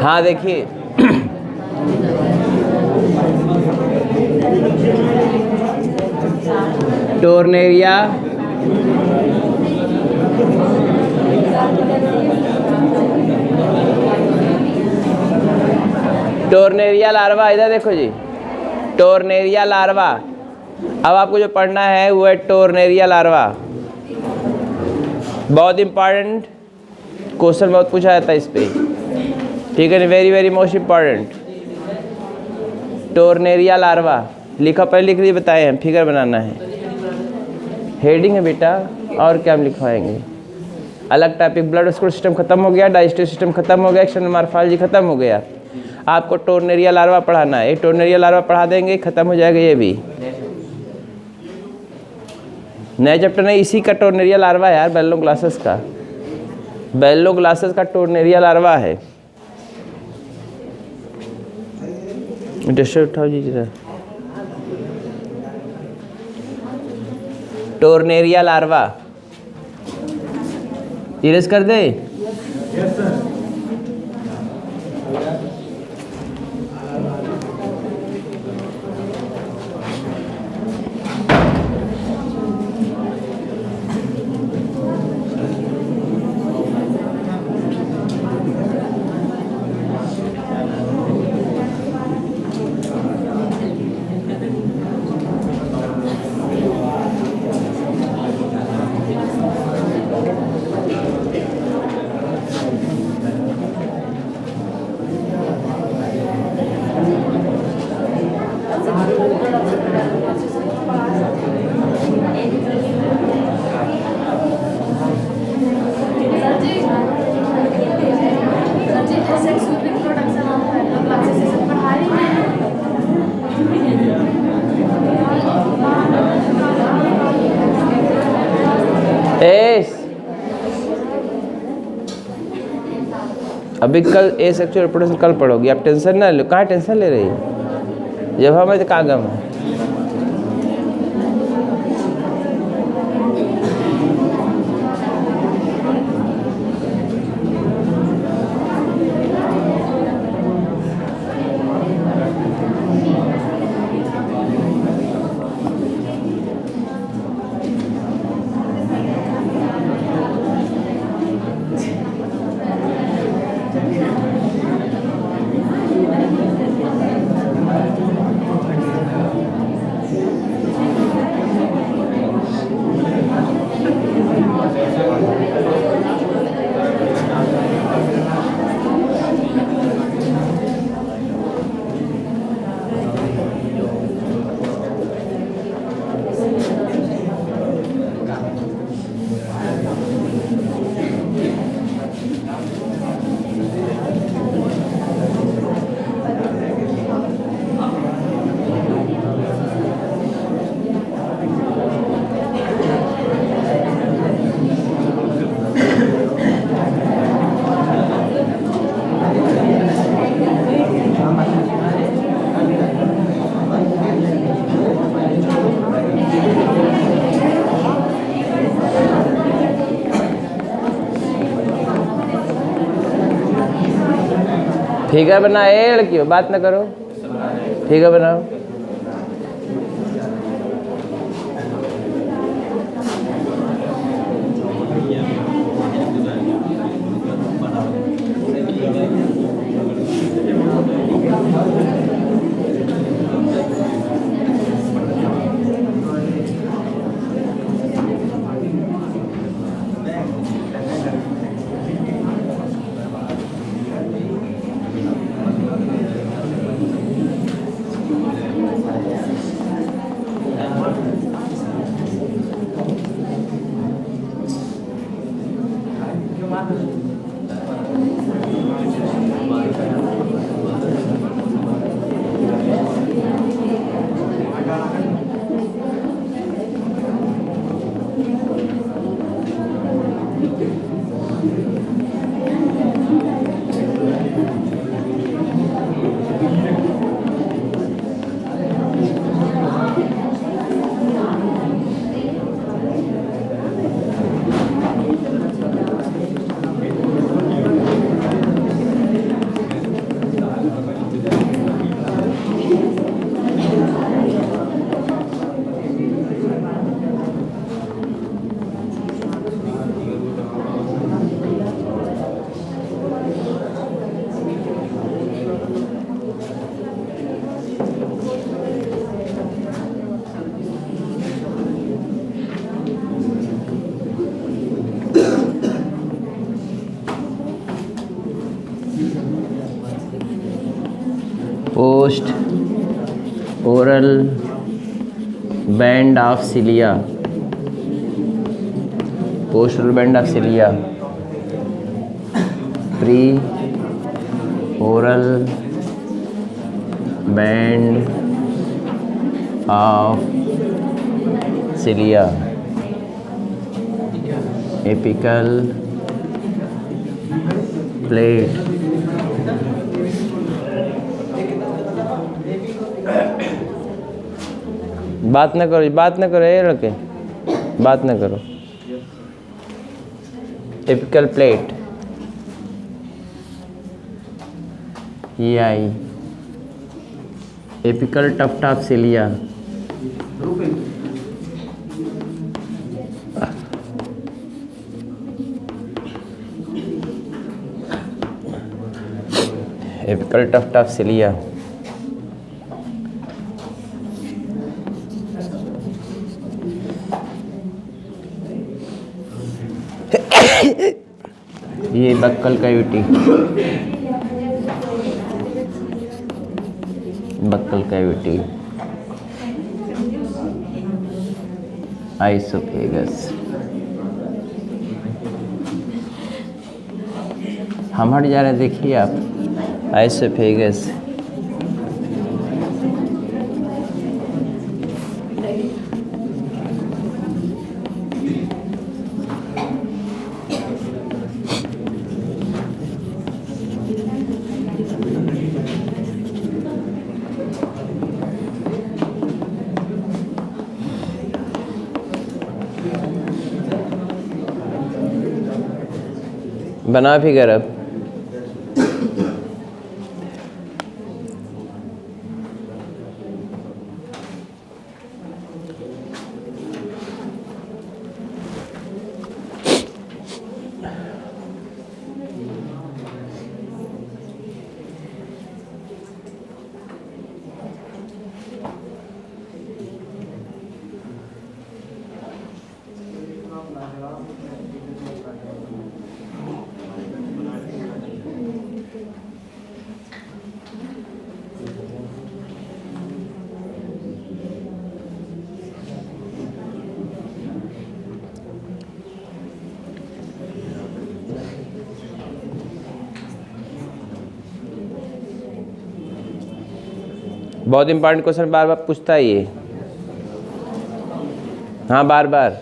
हाँ देखिए, tornaria tornaria larva, इधर देखो जी, टोर्नेरिया लार्वा। अब आपको जो पढ़ना है वो है टोर्नेरिया लार्वा। बहुत इंपॉर्टेंट क्वेश्चन बहुत पूछा जाता है इस पे, ठीक है ना, very very most important. Tornaria larva लिखा, पहले लिख दिए, बताए हैं, फिगर बनाना है, हेडिंग है बेटा, और क्या हम लिखवाएंगे। अलग टॉपिक, ब्लड वेस्कुलर सिस्टम खत्म हो गया, डाइजेस्टिव सिस्टम खत्म हो गया, एक्सटर्नल मॉर्फोलॉजी खत्म हो गया, आपको टोर्नेरिया लार्वा पढ़ाना है। एक टोर्नेरिया लार्वा पढ़ा देंगे, खत्म हो जाएगा ये भी। नया चैप्टर नहीं, इसी का टोर्नेरिया लार्वा है यार, बेल्लो ग्लासेस का, बेल्लो ग्लासेस का टोर्नेरिया लार्वा है। डस्टर उठाओ जी जरा। टोर्नेरिया लार्वा इरेज कर दे। Yes sir. अभी कल ए सेक्सुअल रिप्रोडक्शन कल पढ़ोगी, आप टेंशन ना लो। कहाँ टेंशन ले रही है, जब हमें तो कहाँ गम है। फिगर बनाए लड़कियों, बात ना करो, फिगर बनाओ। Post oral band of cilia, post oral band of cilia, pre oral band of cilia, apical plate, बात न करो, बात न करो ये लड़के, बात न करो। एपिकल प्लेट, ये eye apical tuft of cilia, apical tuft of cilia, ये buccal cavity, buccal cavity, oesophagus. हम हट जा रहे हैं, देखिए आप, आइसोफेगस, बना फिगर अब। बहुत इंपॉर्टेंट क्वेश्चन, बार बार पूछता है ये। हाँ, बार बार।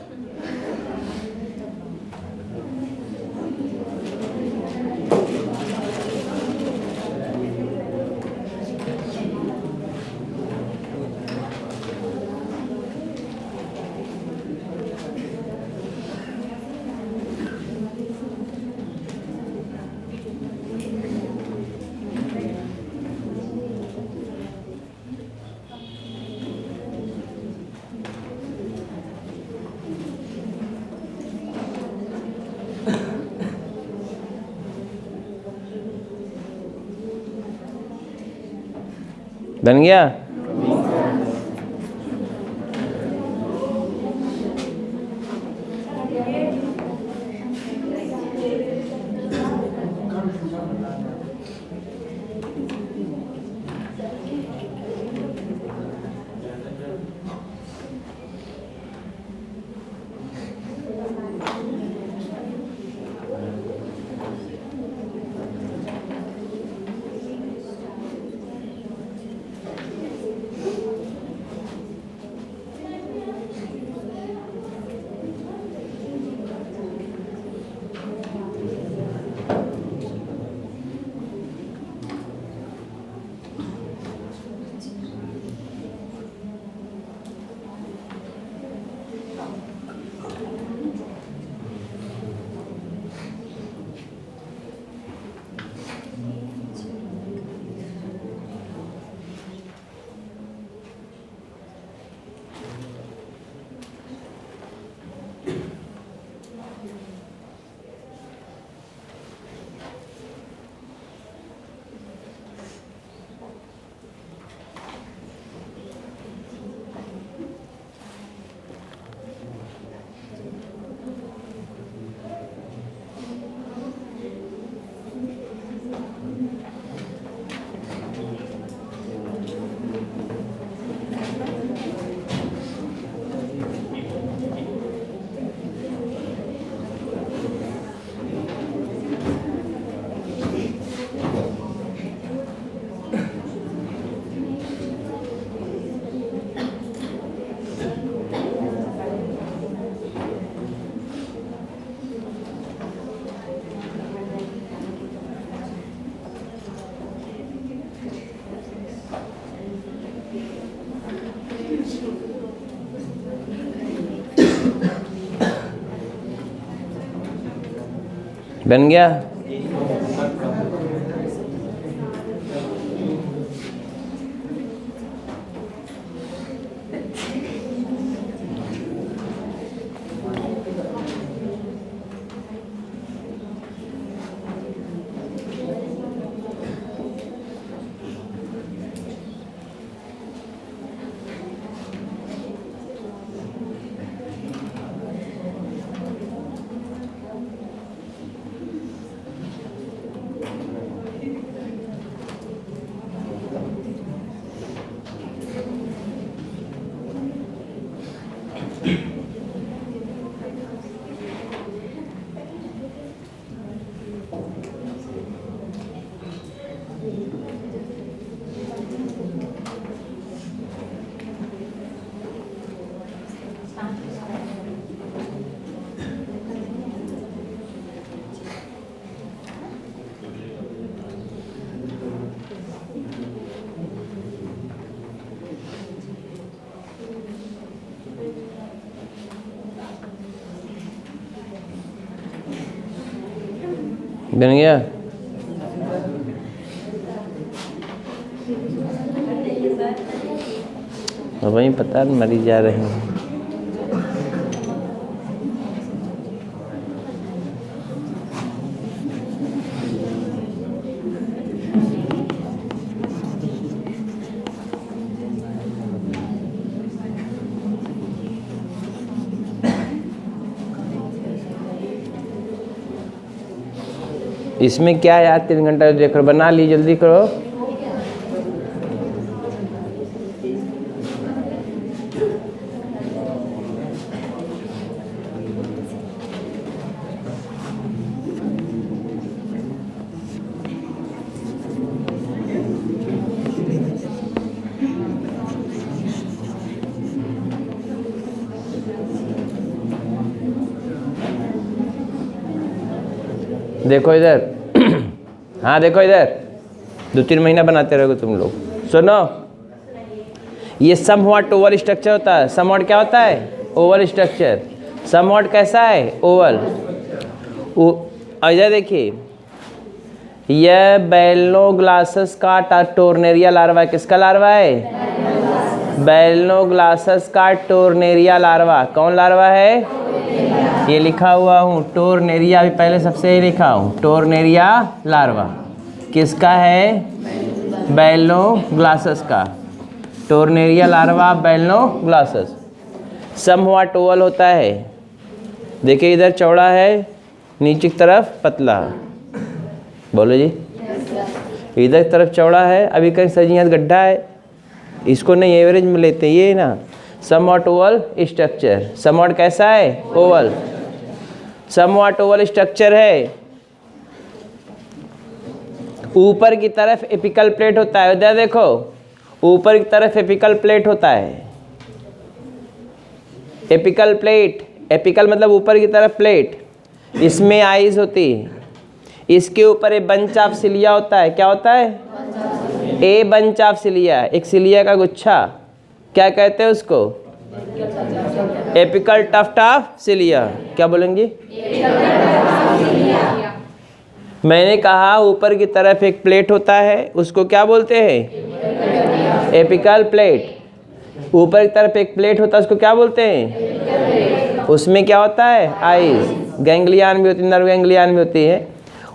बन गया? बन गया। बन गया। अब वही पता मरी जा रही हैं। इसमें क्या है यार, 3 घंटा देख कर बना ली, जल्दी करो। देखो इधर हाँ देखो इधर, 2-3 महीना बनाते रहोगे तुम लोग। सुनो, ये समव्हाट ओवल स्ट्रक्चर होता है। समव्हाट क्या होता है? Oval structure. समव्हाट कैसा है? ओवल। इधर देखिए, यह बैलनोग्लासस का टोर्नेरिया लार्वा। किसका लार्वा है? बैलनोग्लासस का टोर्नेरिया लार्वा। कौन लार्वा है? ये लिखा हुआ हूँ टोर्नेरिया, अभी पहले सबसे ही लिखा हूँ टोर्नेरिया लार्वा। किसका है? बैलनोग्लासस का। Tornaria larva Balanoglossus. Somewhat oval होता है। देखिए इधर चौड़ा है, नीचे की तरफ पतला। बोलो जी। इधर की तरफ चौड़ा है, अभी कहीं सजी यहाँ गड्ढा है, इसको नहीं एवरेज में लेते हैं, ये ना समव्हाट ओवल स्ट्रक्चर। समव्हाट कैसा है? ओवल। समव्हाट ओवल स्ट्रक्चर है। ऊपर की तरफ एपिकल प्लेट होता है। उधर देखो, ऊपर की तरफ एपिकल प्लेट होता है। एपिकल प्लेट, एपिकल मतलब ऊपर की तरफ प्लेट, इसमें आईज होती है। इसके ऊपर एक बंच ऑफ सिलिया होता है। क्या होता है? ए बंच ऑफ सिलिया, एक सिलिया का गुच्छा। क्या कहते हैं उसको? Apical tuft of cilia. क्या बोलेंगे? मैंने कहा ऊपर की तरफ एक प्लेट होता है, उसको क्या बोलते हैं? Apical plate. ऊपर की तरफ एक प्लेट होता है, उसको क्या बोलते हैं? उसमें क्या होता है? आईज, गैंग्लियन भी होती है, नर्व गैंग्लियन भी होती है।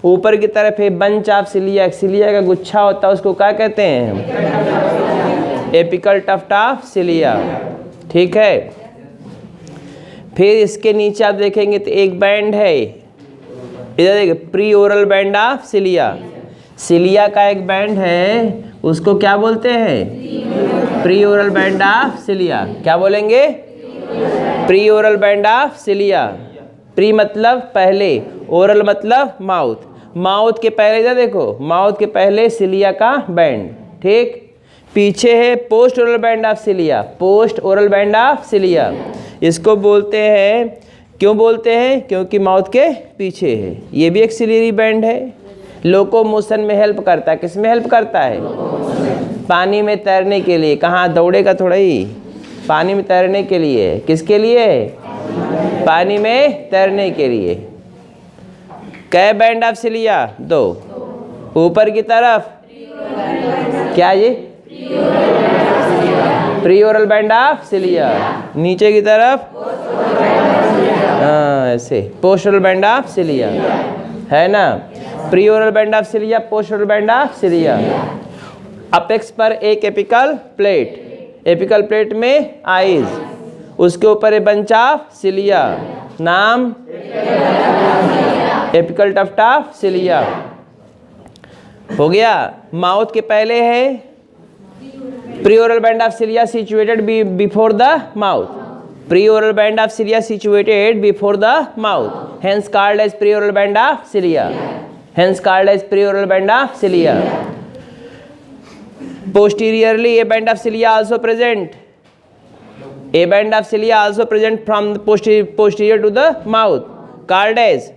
ऊपर की तरफ एक बंच ऑफ सिलिया, सिलिया का गुच्छा होता है, उसको क्या कहते हैं? Apical tuft of cilia. ठीक है। फिर इसके नीचे आप देखेंगे तो एक बैंड है, इधर देखिए, pre oral band of cilia. Cilia का एक बैंड है, उसको क्या बोलते हैं? Pre oral band of cilia. क्या बोलेंगे? Pre oral band of cilia. Pre मतलब पहले, ओरल मतलब माउथ। माउथ के पहले इधर देखो, माउथ के पहले सिलिया का बैंड। ठीक। पीछे है post oral band of cilia. Post oral band of cilia इसको बोलते हैं। क्यों बोलते हैं? क्योंकि माउथ के पीछे है। ये भी एक सिलियरी बैंड है, लोकोमोशन में हेल्प करता है। किस में हेल्प करता है? पानी में तैरने के लिए। कहाँ दौड़ेगा थोड़ा ही, पानी में तैरने के लिए। किसके लिए? पानी में तैरने के लिए। कै बैंड ऑफ सिलिया? 2। ऊपर की तरफ क्या जी? Pre oral band of cilia. नीचे की तरफ हाँ ऐसे post oral band of cilia, है ना? Pre oral band of cilia, post oral band of cilia. Apex पर एक एपिकल प्लेट, एपिकल प्लेट में आईज, उसके ऊपर ए बंच ऑफ सिलिया, नाम एपिकल टफ्ट ऑफ सिलिया। हो गया। माउथ के पहले है pre oral band of cilia situated before the mouth, pre oral band of cilia situated before the mouth, hence called as pre oral band of cilia, hence called as pre oral band of cilia. Posteriorly, a band of cilia also present. A band of cilia also present from the posterior to the mouth, called as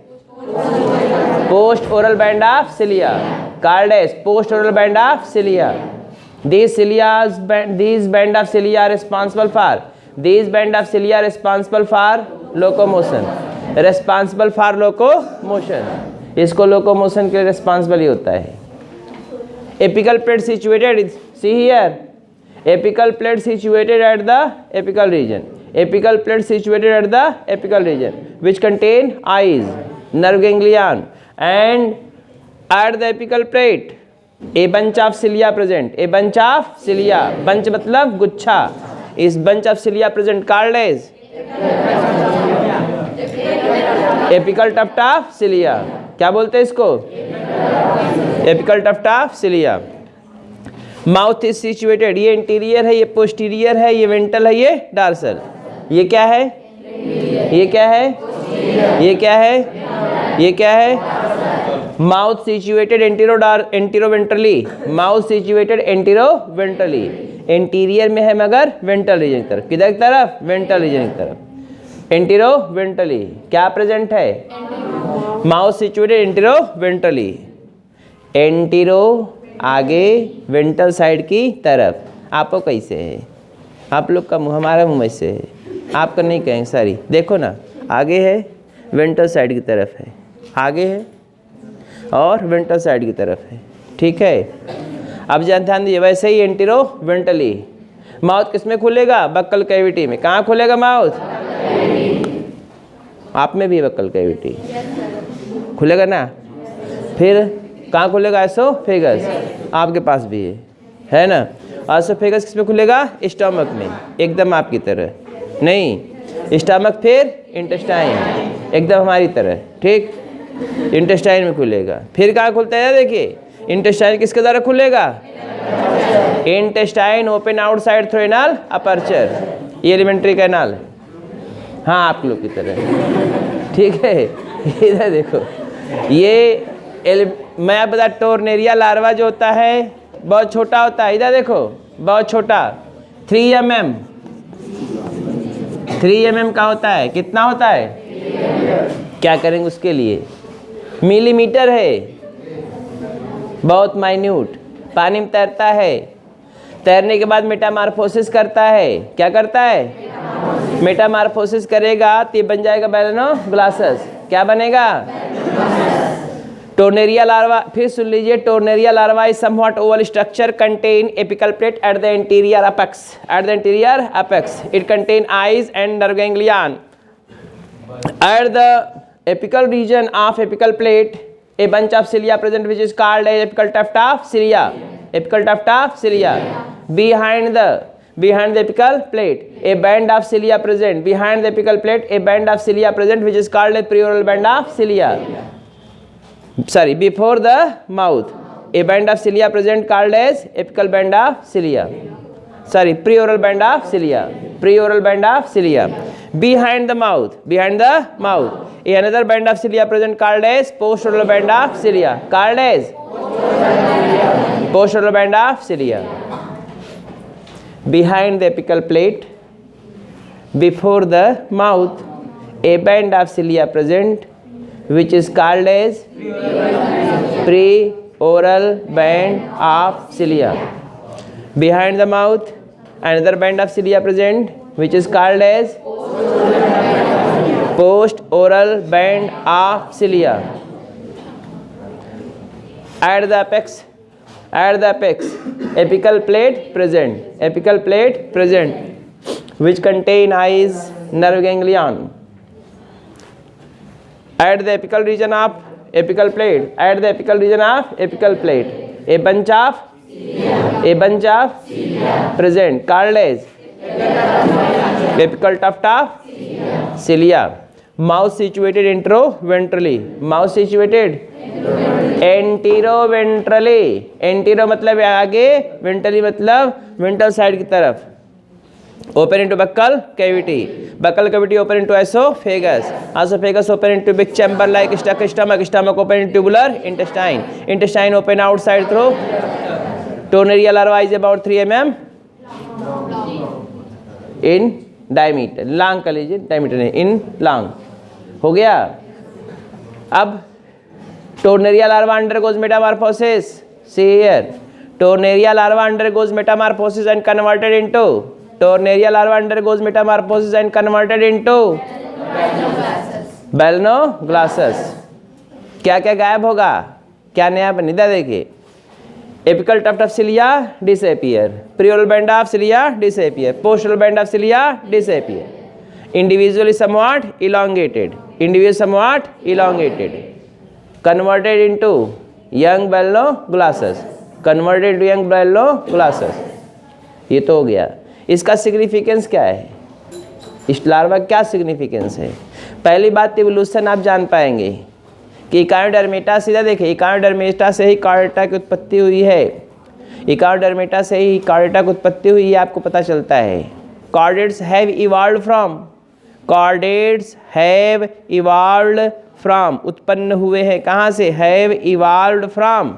post oral band of cilia, called as post oral band of cilia. These band of cilia are responsible for, these band of cilia are responsible for locomotion, responsible for locomotion. इसको locomotion के लिए responsible ही होता है। Apical plate situated, see here, apical plate situated at the apical region, apical plate situated at the apical region which contain eyes, nerve ganglion, and at the apical plate a bunch of cilia present, a bunch of cilia, bunch मतलब गुच्छा, इस bunch of cilia present called as apical tuft of cilia। क्या बोलते हैं इसको? Apical tuft of cilia. Mouth is situated, ये interior है, ये पोस्टीरियर है, ये वेंट्रल है, ये डार्सल। ये क्या है? ये क्या है? ये क्या है? ये क्या है? Mouth situated antero ventrally, mouth situated antero ventrally, interior में है मगर वेंट्रल रीजन की तरफ। किधर की तरफ? वेंट्रल रीजन की तरफ। एंटीरो वेंट्रली क्या प्रेजेंट है? Mouth situated antero ventrally, antero आगे वेंट्रल साइड की तरफ। आपको कैसे है? आप लोग का मुँह, हमारा मुँह ऐसे है, आपका नहीं कहेंगे। सारी देखो ना, आगे है वेंट्रल साइड की तरफ है, आगे है और वेंट्रल साइड की तरफ है, ठीक है। अब ध्यान दीजिए, वैसे ही एंटीरो वेंट्रली। माउथ किस में खुलेगा? बक्कल कैविटी में। कहाँ खुलेगा माउथ? आप में भी बक्कल कैविटी खुलेगा ना। फिर कहाँ खुलेगा? एसोफेगस, आपके पास भी है ना। एसोफेगस किस में खुलेगा? स्टमक में, एकदम आपकी तरह नहीं। स्टमक फिर इंटेस्टाइन, एकदम हमारी तरह, ठीक। इंटेस्टाइन में खुलेगा। फिर कहाँ खुलता है? देखिए, इंटेस्टाइन किसके द्वारा खुलेगा? Intestine open outside through anal aperture, ये एलिमेंट्री कैनाल है, हाँ आप लोग की तरह, ठीक है। इधर देखो, ये मैं आप बता, टोर्नेरिया लार्वा जो होता है बहुत छोटा होता है। इधर देखो, बहुत छोटा, 3 mm, 3 mm का होता है। कितना होता है? क्या करेंगे उसके लिए? मिलीमीटर है, बहुत माइन्यूट। पानी में तैरता है, तैरने के बाद मेटामार्फोसिस करता है। क्या करता है? मेटामार्फोसिस करेगा तो ये बन जाएगा बैलेनोग्लासस। क्या बनेगा? Tornaria larva. फिर सुन लीजिए, tornaria larva is somewhat oval structure contain apical plate at the interior apex, at the interior apex it contain eyes and nerve ganglion. At the apical region of apical plate a bunch of cilia present which is called as apical tuft of cilia, apical tuft of cilia. Behind the apical plate a band of cilia present, behind the apical plate a band of cilia present which is called a preoral band of cilia. Sorry, before the mouth a band of cilia present called as apical band of cilia. Sorry, preoral band of cilia, preoral band of cilia. Behind the mouth another band of cilia present called as postoral band of cilia, called as postoral band of cilia. Behind the apical plate before the mouth a band of cilia present which is called as preoral band of cilia. Behind the mouth another band of cilia present which is called as post oral band of cilia. At the apex, apical plate present, which contain eyes, nerve ganglion. At the apical region of apical plate, a bunch of present, called as apical tuft of cilia. Mouth situated anteroventrally, antero मतलब आगे, ventrally मतलब ventral side की तरफ. Open into buccal cavity open into oesophagus open into big chamber like stomach open into tubular intestine open outside through. Tornaria larva is about 3 mm in diameter. Long का लीजिए, diameter नहीं, in long हो गया. अब tornaria larva undergoes metamorphosis. See here, tornaria larva undergoes metamorphosis and converted into balanoglossus. क्या क्या गायब होगा, क्या नया बनेगा देखिए. Apical tuft of cilia disappear, preoral band of cilia disappear, postoral band of cilia disappear. Individually somewhat elongated, converted into young belnoglossus, ये तो हो गया. इसका सिग्निफिकेंस क्या है, इस लार्वा क्या सिग्निफिकेंस है? पहली बात इवोल्यूशन आप जान पाएंगे कि इकायोडर्मेटा, सीधा देखिए, इकायोडर्मेटा से ही कार्डेटा की उत्पत्ति हुई है. इकायोडर्मेटा से ही कार्डेटा की उत्पत्ति हुई है, आपको पता चलता है. कार्डेट्स हैव इवॉल्व्ड फ्रॉम, उत्पन्न हुए हैं कहाँ से? Have evolved from.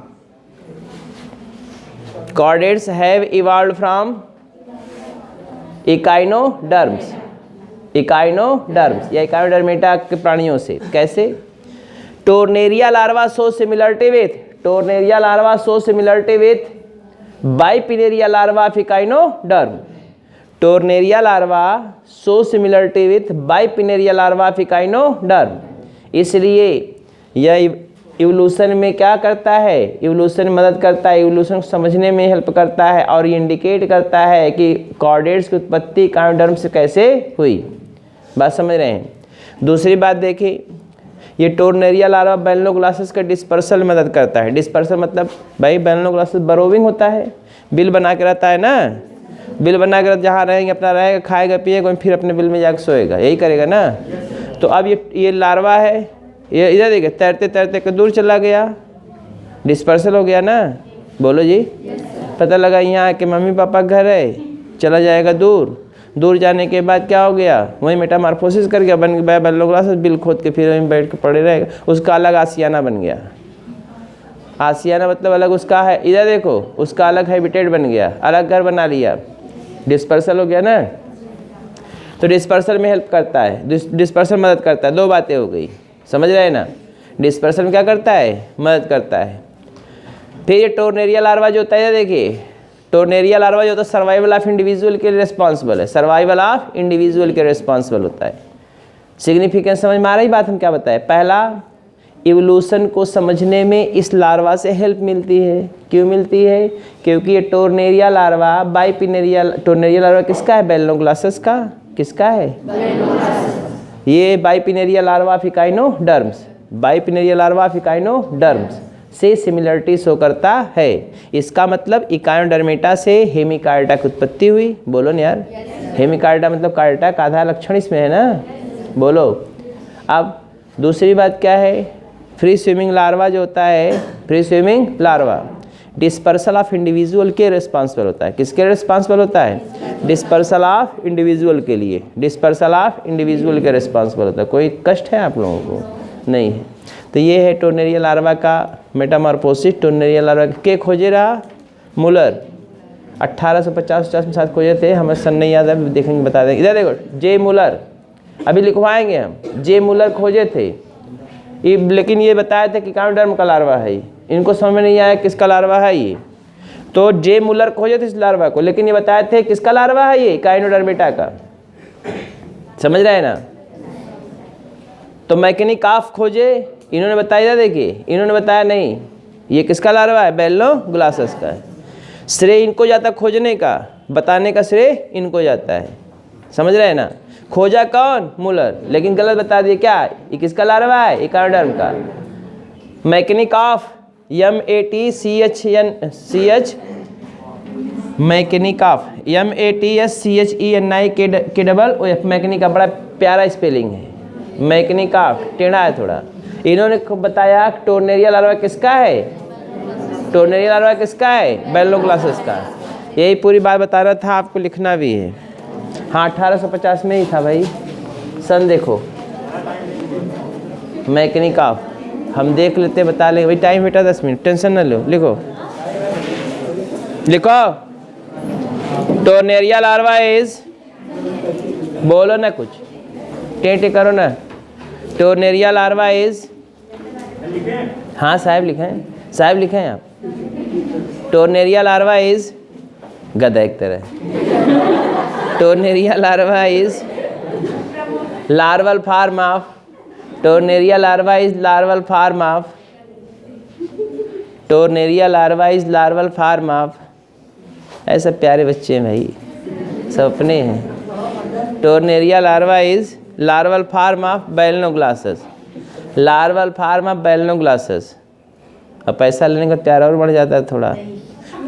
Chordates have evolved from echinoderms या इकाइनोडर्मेटा के प्राणियों से. कैसे? Tornaria larva so similarity with bipinnaria larva of echinoderm. Tornaria larva so similarity with bipinnaria larva of echinoderm. इसलिए यह इवोल्यूशन में क्या करता है, इवोल्यूशन में मदद करता है, इवोल्यूशन को समझने में हेल्प करता है और ये इंडिकेट करता है कि कॉर्डेट्स की उत्पत्ति इकाइनोडर्म से कैसे हुई. बात समझ रहे हैं? दूसरी बात देखिए, ये टोर्नेरिया लार्वा बैलनोग्लासस का डिस्पर्सल मदद करता है. डिस्पर्सल मतलब भाई बैलनोग्लासस बरोविंग होता है, बिल बना के रहता है ना, बिल बना कर जहाँ रहेंगे अपना रहेगा, खाएगा पिएगा, फिर अपने बिल में जाकर सोएगा, यही करेगा ना. तो अब ये लार्वा है, ये इधर देखिए तैरते तैरते दूर चला गया, डिस्पर्सल हो गया ना. बोलो जी. पता लगा यहाँ कि मम्मी पापा घर है, चला जाएगा दूर जाने के बाद क्या हो गया, वहीं मेटामॉर्फोसिस कर गया, बन गया बैलनोग्लासस, बिल खोद के फिर वहीं बैठ के पड़े रहेगा. उसका अलग आसियाना बन गया. आसियाना मतलब अलग उसका है, इधर देखो उसका अलग हैबिटेट बन गया, अलग घर बना लिया. डिस्पर्सल हो गया ना. तो डिस्पर्सल में हेल्प करता है, डिस्पर्सल मदद करता है. दो बातें हो गई, समझ रहे हैं ना. डिस्पर्सल में क्या करता है, मदद करता है. फिर ये टोर्नेरिया लार्वा जो होता है, देखिए टोर्नेरिया लार्वा जो होता है सर्वाइवल ऑफ इंडिविजुअल के रिस्पॉन्सिबल होता है. सिग्निफिकेंस समझ में आ रही बात हम क्या बताएं. पहला, इवोल्यूशन को समझने में इस लार्वा से हेल्प मिलती है. क्यों मिलती है? क्योंकि ये टोर्नेरिया लार्वा टोर्नेरिया लार्वा किसका है? बैलनोग्लासस का. किसका है? ये बाइपिनेरिया लार्वा ऑफ इकाइनोडर्म्स से सिमिलरिटी शो करता है. इसका मतलब इकाइनोडर्मेटा से हेमिकार्डेटा की उत्पत्ति हुई. बोलो ना यार. हेमिकार्डेटा मतलब कार्डेटा का आधा लक्षण इसमें है ना. बोलो. अब दूसरी बात क्या है, फ्री स्विमिंग लार्वा जो होता है, free swimming larva dispersal of individual के रिस्पॉन्सिबल होता है. किसके रिस्पॉन्सिबल होता है? डिस्पर्सल ऑफ इंडिविजुअल के लिए, डिस्पर्सल ऑफ इंडिविजुअल के रिस्पॉन्सिबल होता है. कोई कष्ट है आप लोगों को? नहीं है. तो ये है टोर्नेरिया लार्वा का मेटामॉर्फोसिस. टोर्नेरिया लार्वा के खोजे रहा मुलर 1850 में साथ खोजे थे, हमें सन नहीं याद है, देखेंगे बता देंगे. इधर देखो जे मुलर, अभी लिखवाएंगे हम. जे मुलर खोजे थे ये, लेकिन ये बताया था कि इकाइनोडर्म का लार्वा है. इनको समझ में नहीं आया किसका लार्वा है ये. तो जे मुलर खोजे थे इस लार्वा को, लेकिन ये बताए थे किसका लार्वा है ये, इकाइनोडर्मेटा का. समझ रहे हैं ना. तो मैकेनिक ऑफ खोजे, इन्होंने बताया, देखिए इन्होंने बताया नहीं, ये किसका लार्वा है? बेलनो ग्लासेस का है। श्रेय इनको जाता खोजने का, बताने का श्रेय इनको जाता है, समझ रहे हैं ना। खोजा कौन? मुलर, लेकिन गलत बता दिए। क्या ये किसका लार्वा है? इकार्डर्म का। Mechanic of MATCHENCH, mechanic of MATSCHENIK mechanic का बड़ा प्यारा स्पेलिंग है। मैकेनिक ऑफ टेढ़ा है थोड़ा। इन्होंने बताया टोर्नेरिया लार्वा किसका है? टोर्नेरिया लार्वा किसका है? बेलनो ग्लासेस का। यही पूरी बात बताना था आपको, लिखना भी है। हाँ 1850 में ही था भाई, सन देखो। मैकेनिक ऑफ हम देख लेते, बता लेंगे भाई, टाइम बेटा 10 मिनट, टेंशन ना लो। लिखो लिखो, टोर्नेरिया लार्वा इज, बोलो ना कुछ, टेंटे करो ना। टोर्नेरिया लार्वा इज, हाँ साहब लिखे हैं, साहब लिखे हैं आप। टोर्नेरिया लार्वा इज, गधा एक तरह। Tornaria larva is larval form of, tornaria larva is larval form of, tornaria larva is larval form of. ऐसे प्यारे बच्चे हैं भाई, सब अपने हैं। Tornaria larva is larval form of balanoglossus, larval form of balanoglossus. अब पैसा लेने का प्यार और बढ़ जाता है थोड़ा।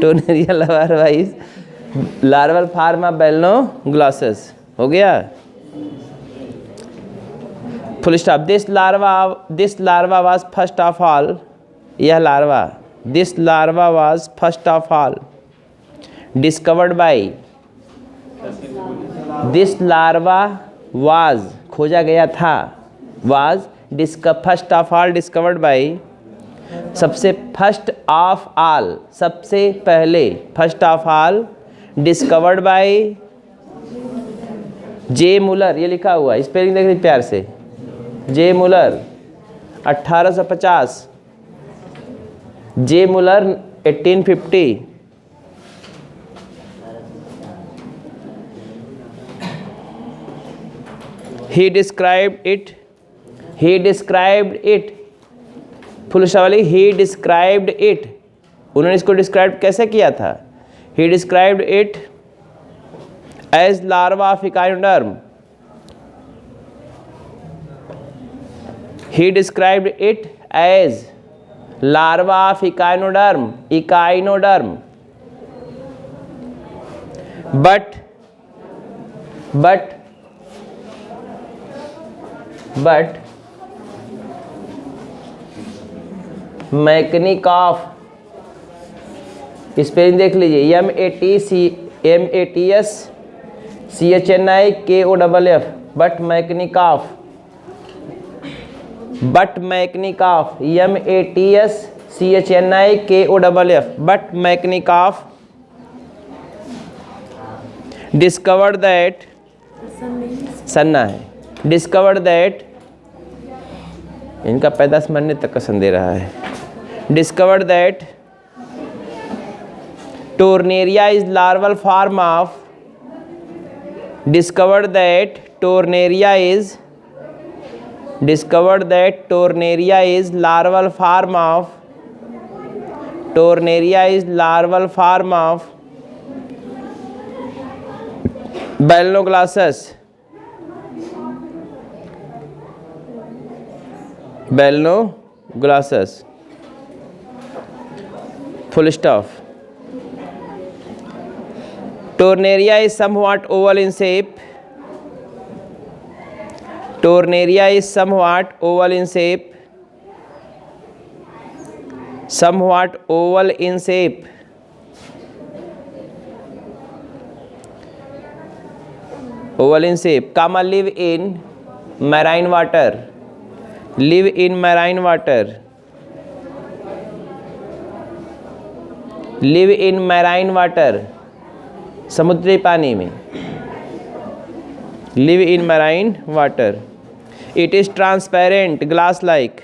Tornaria larva is larval form of balanoglossus, हो गया। Full stop. This larva was first of all, यह लार्वा, this larva was first of all discovered by, this larva was खोजा गया था, was first of all discovered by, सबसे first of all सबसे पहले, first of all discovered by J Muller. ये लिखा हुआ है, स्पेलिंग देख लीजिए प्यार से, J Muller 1850, J Muller 1850। He described it, full stop वाली, he described it, उन्होंने इसको डिस्क्राइब कैसे किया था? He described it as larva of echinoderm, he described it as larva of echinoderm, but Metchnikoff, spelling देख लीजिए, MATSCHENIKOFF, but Metchnikoff, MATSCHENIKOFF, but Metchnikoff discovered that, सन्ना है, discovered that, इनका पैदाश मरने तक कसम दे रहा है। Discovered that tornaria is larval form of, discovered that tornaria is larval form of, tornaria is larval form of balanoglossus, balanoglossus, full stop. Tornaria is somewhat oval in shape, tornaria is somewhat oval in shape, somewhat oval in shape, oval in shape, comma live in marine water, live in marine water, live in marine water, समुद्री पानी में, live in marine water, it is transparent glass like,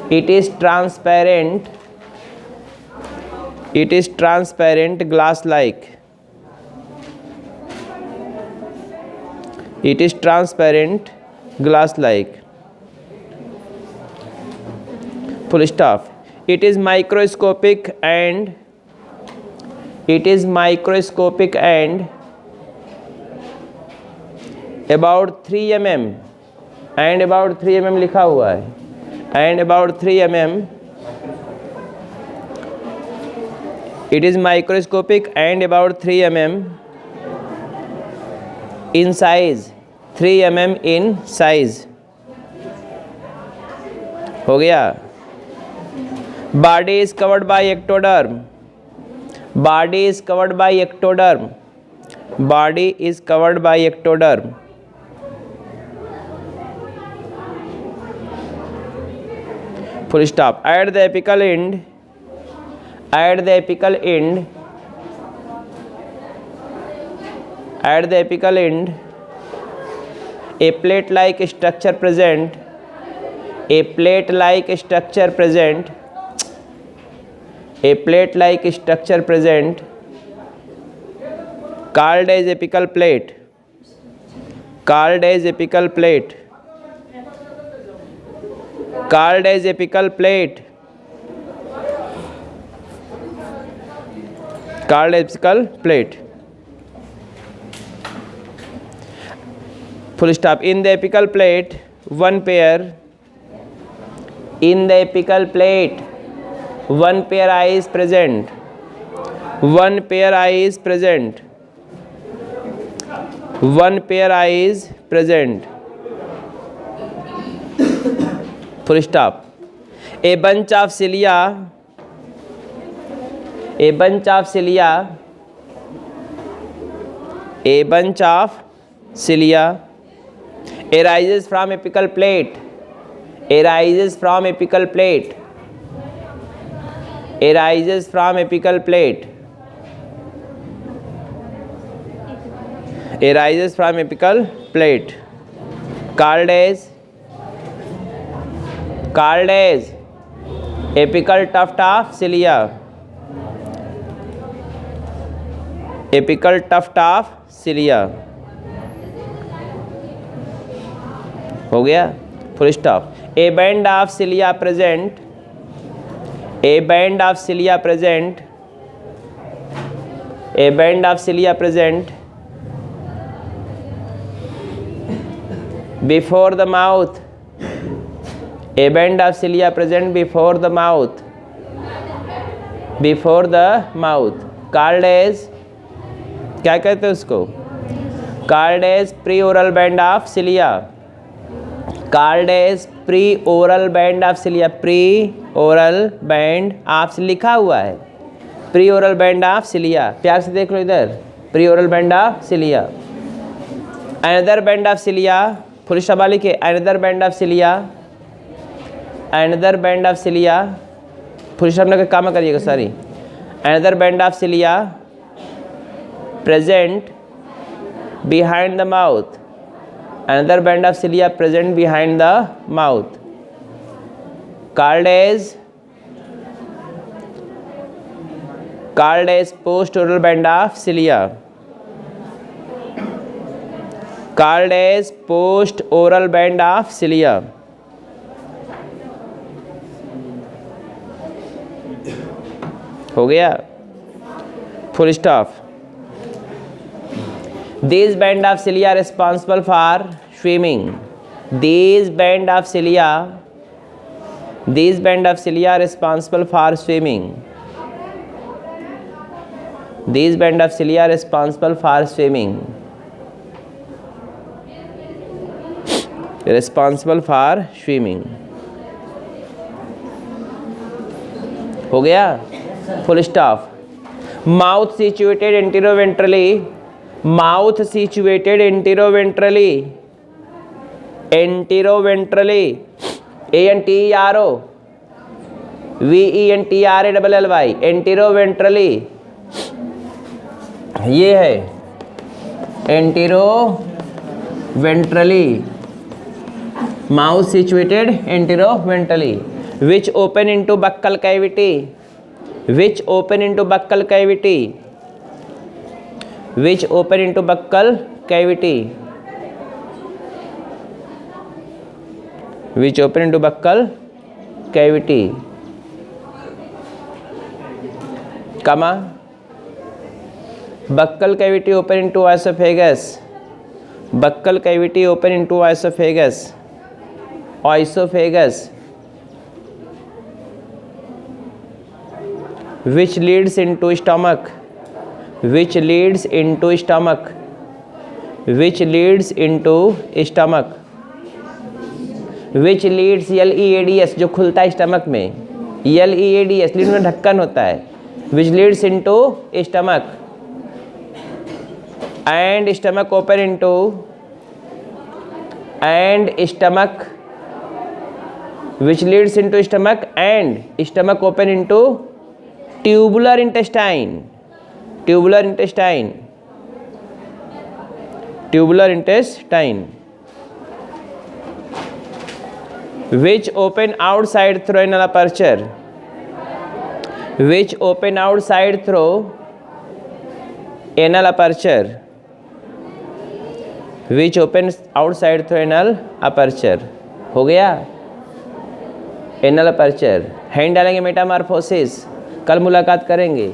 it is transparent glass like, it is transparent glass like, full stop. it is microscopic and about 3 mm and about 3 mm लिखा हुआ है, and about 3 mm, it is microscopic and about 3 mm in size, 3 mm in size. हो गया. Body is covered by ectoderm. Body is covered by ectoderm. Body is covered by ectoderm. Full stop. At the apical end, at the apical end, at the apical end, a plate-like structure present, a plate-like structure present, a plate-like structure present, called as apical plate, called as apical plate, called as apical plate, called as apical plate. Full stop. In the apical plate, one pair, in the apical plate, one pair eye is present, one pair eye is present, one pair eye is present. Full stop. A bunch of cilia, a bunch of cilia, a bunch of cilia arises from apical plate, arises from apical plate, arises from apical plate, arises from apical plate, called as apical tuft of cilia, apical tuft of cilia. हो गया. Full stop. A band of cilia present, a band of cilia present, a band of cilia present before the mouth, a band of cilia present before the mouth, before the mouth, called as, क्या कहते हैं उसको, called as pre-oral band of cilia, called as pre-oral band of cilia, pre-oral band of cilia लिखा हुआ है, pre-oral band of cilia, प्यार से देख लो इधर, pre-oral band of cilia, another band of cilia, full शब्द लिखे, another band of cilia, another band of cilia, full शब्द का काम करिएगा सारी, another band of cilia present behind the mouth, another band of cilia present behind the mouth, called as post-oral band of cilia, called as post-oral band of cilia. हो गया. Full stop. These band of cilia are responsible for swimming. These band of cilia are responsible for swimming. These band of cilia are responsible for swimming. Responsible for swimming. हो गया. Full stop. Mouth situated anteroventrally, mouth situated anteroventrally, anteroventrally, A-N-T-E-R-O, V-E-N-T-R-A-L-L-Y, anteroventrally, ये है anteroventrally, mouth situated anteroventrally, which open into buccal cavity, which open into buccal cavity, which open into buccal cavity, which open into buccal cavity. कमा buccal cavity open into esophagus, buccal cavity open into esophagus, esophagus which leads into stomach, which leads into stomach, which leads into stomach, which leads LEADS जो खुलता है stomach में, LEADS lead में ढक्कन होता है, which leads into stomach and stomach open into and stomach which leads into stomach and stomach open into tubular intestine, tubular intestine, tubular intestine which open outside through anal aperture, which open outside through anal aperture, which opens outside through anal aperture। हो गया anal aperture. Hand डालेंगे Metamorphosis, कल मुलाकात करेंगे।